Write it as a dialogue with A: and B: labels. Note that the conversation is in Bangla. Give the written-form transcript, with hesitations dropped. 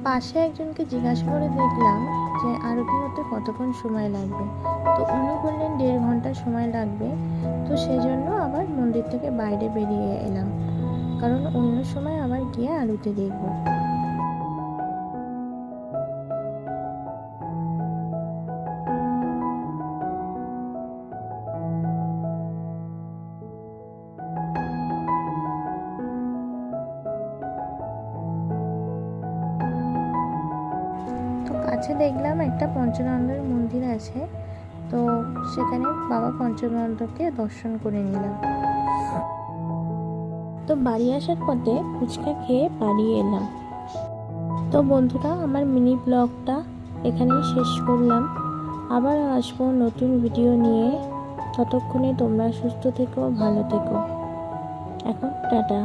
A: পাশে একজনকে জিজ্ঞাসা করে দেখলাম যে আরতি হতে কতক্ষণ সময় লাগবে। তো উনি বললেন 1.5 ঘন্টা সময় লাগবে। তো সেই জন্য আবার মন্দির থেকে বাইরে বেরিয়ে এলাম, কারণ অন্য সময় আবার গিয়ে আরতি দেখব। তো কাছে দেখলাম একটা পঞ্চনন্দের মন্দির আছে, তো সেখানে বাবা পঞ্চনন্দকে দর্শন করে নিলাম। তো বাড়ি আসার পথে ফুচকা খেয়ে বাড়ি এলাম। তো বন্ধুরা, আমার মিনি ব্লগটা এখানেই শেষ করলাম। আবার আসবো নতুন ভিডিও নিয়ে। ততক্ষণে তোমরা সুস্থ থেকো, ভালো থেকো। এখন টাটা।